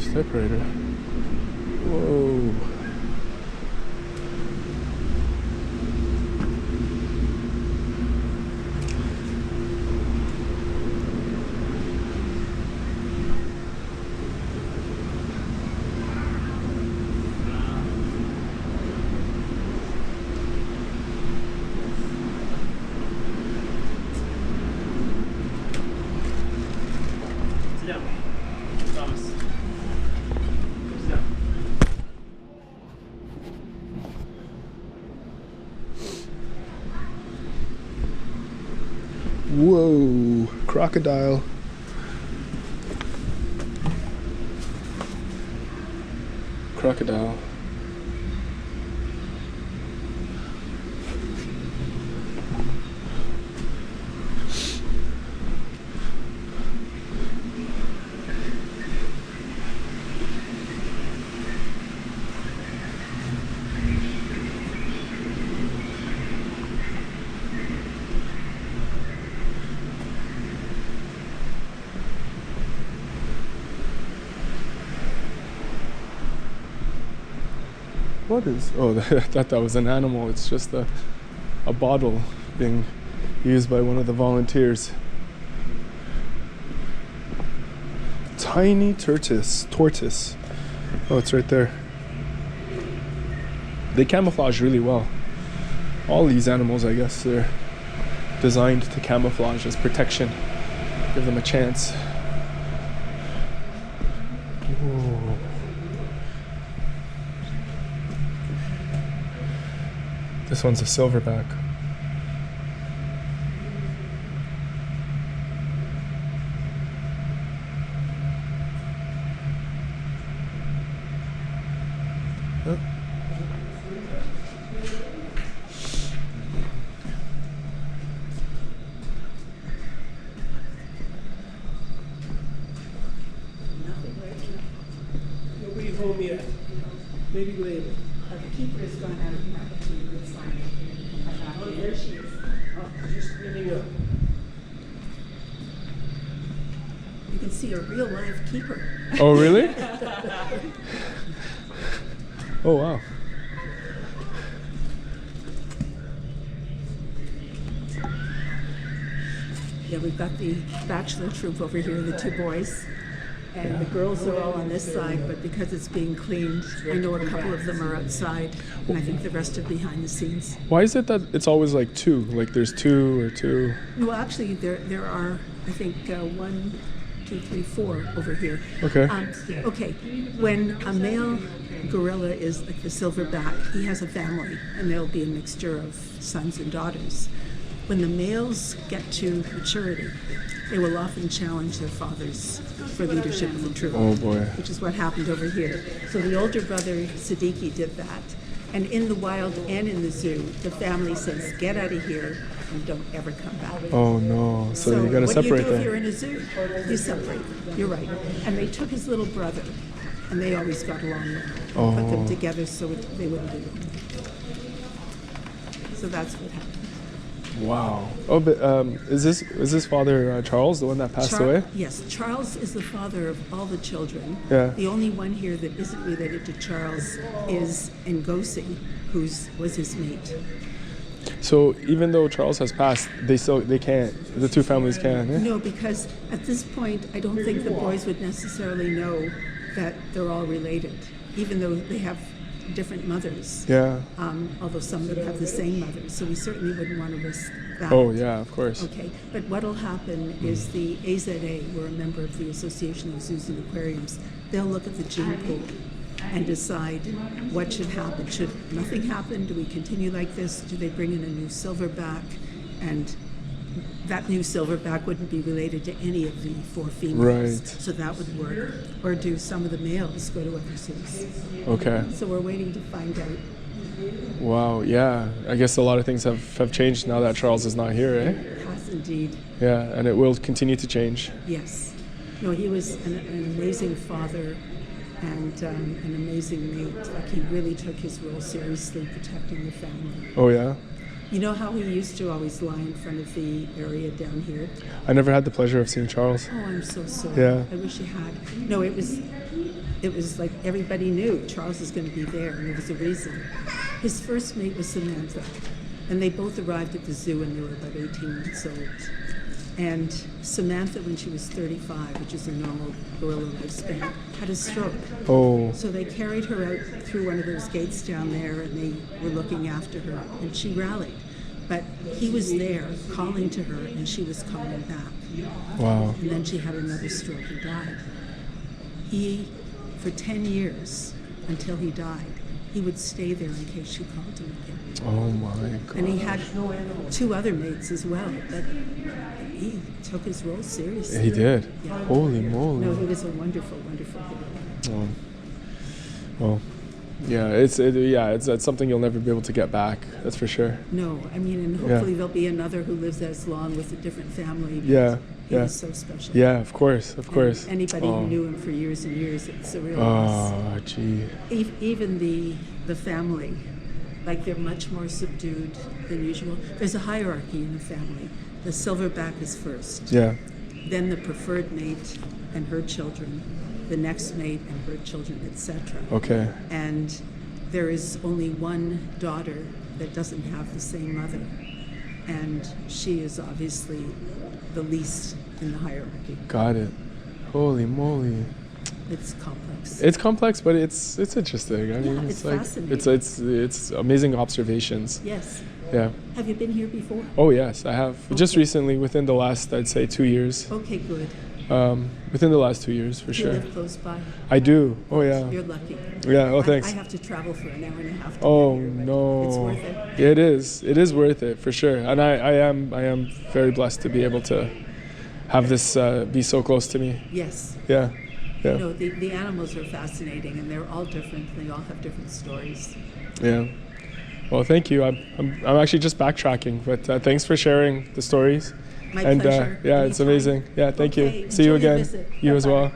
this typewriter. Whoa. Whoa, crocodile. Crocodile. What is? Oh, I thought that was an animal. It's just a bottle being used by one of the volunteers. Tiny tortoise. Oh, it's right there. They camouflage really well. All these animals, I guess, they're designed to camouflage as protection. Give them a chance. Whoa. This one's a silverback. Oh. Nothing right now. Nobody home yet. Maybe later. The keeper is gone out of the Oh, there she is. Oh, just spinning up. You can see a real live keeper. Oh, really? Oh, wow. Yeah, we've got the bachelor troop over here, the two boys. And the girls are all on this side, but because it's being cleaned, I know a couple of them are outside, and I think the rest are behind the scenes. Why is it that it's always like two? Like there's two or two? Well, actually, there are, I think, 1, 2, 3, 4 over here. Okay. Okay, when a male gorilla is like the silverback, he has a family, and there'll be a mixture of sons and daughters. When the males get to maturity, they will often challenge their fathers for leadership of the troop. Oh boy. Which is what happened over here. So the older brother, Siddiqui, did that. And in the wild and in the zoo, the family says, get out of here and don't ever come back. Oh no, so you gotta separate what do you do them. if you're in a zoo? You separate. You're right. And they took his little brother, and they always got along well. Put them together so they wouldn't do it. So that's what happened. Wow. Oh, but is this father Charles, the one that passed away? Yes, Charles is the father of all the children. Yeah. The only one here that isn't related to Charles is Ngozi, who was his mate. So even though Charles has passed, they can't. The two families can. Eh? No, because at this point, I don't think the boys would necessarily know that they're all related, even though they have different mothers. Yeah. Although some of them have the same mother, so we certainly wouldn't want to risk that. Oh yeah, of course. Okay, but what'll happen is the AZA, we're a member of the Association of Zoos and Aquariums, they'll look at the gene pool and decide what should happen. Should nothing happen? Do we continue like this? Do they bring in a new silverback? And that new silverback wouldn't be related to any of the 4 females. Right. So that would work. Or do some of the males go to other zoos? Okay. So we're waiting to find out. Wow, yeah. I guess a lot of things have changed now that Charles is not here, eh? It has indeed. Yeah, and it will continue to change. Yes. No, he was an amazing father and an amazing mate. Like, he really took his role seriously, protecting the family. Oh yeah? You know how he used to always lie in front of the area down here? I never had the pleasure of seeing Charles. Oh, I'm so sorry. Yeah. I wish you had. No, it was it was like everybody knew Charles was going to be there, and there was a reason. His first mate was Samantha, and they both arrived at the zoo when they were about 18 months old. And Samantha, when she was 35, which is a normal gorilla lifespan, had a stroke. Oh. So they carried her out through one of those gates down there, and they were looking after her, and she rallied. But he was there calling to her, and she was calling back. Wow. And then she had another stroke and died. He, for 10 years, until he died, he would stay there in case she called him again. Oh my God. And he had 2 other mates as well, but he took his role seriously. He did? Yeah. Holy moly. No, he was a wonderful, wonderful hero. Oh. Well, yeah, it's something you'll never be able to get back. That's for sure. No, I mean, and hopefully there'll be another who lives as long with a different family. Yeah, He yeah. was so special. Yeah, of course, of course. And anybody who knew him for years and years, it's a real loss. Oh, gee. Even the family, like they're much more subdued than usual. There's a hierarchy in a family. The silverback is first. Yeah. Then the preferred mate and her children, the next mate and her children, etc. Okay. And there is only one daughter that doesn't have the same mother, and she is obviously the least in the hierarchy. Got it. Holy moly. It's complex. It's complex, but it's interesting. I mean, it's like fascinating. it's amazing observations. Yes. Yeah. Have you been here before? Oh yes, I have. Okay. Just recently, within the last, I'd say, 2 years. Okay, good. Within the last 2 years, for Do you sure. live close by? I do. Oh yeah. You're lucky. Yeah. Oh, thanks. I have to travel for an hour and a half. To Oh get here, but no. It's worth it. It is. It is worth it for sure. And I am very blessed to be able to have this be so close to me. Yes. Yeah. Yeah. You know, the animals are fascinating, and they're all different. They all have different stories. Yeah. Well, thank you. I'm actually just backtracking, but thanks for sharing the stories. My and pleasure. yeah, it's Anytime. amazing. Yeah, thank Okay, you. See you enjoy your again. visit. You as Bye-bye. well.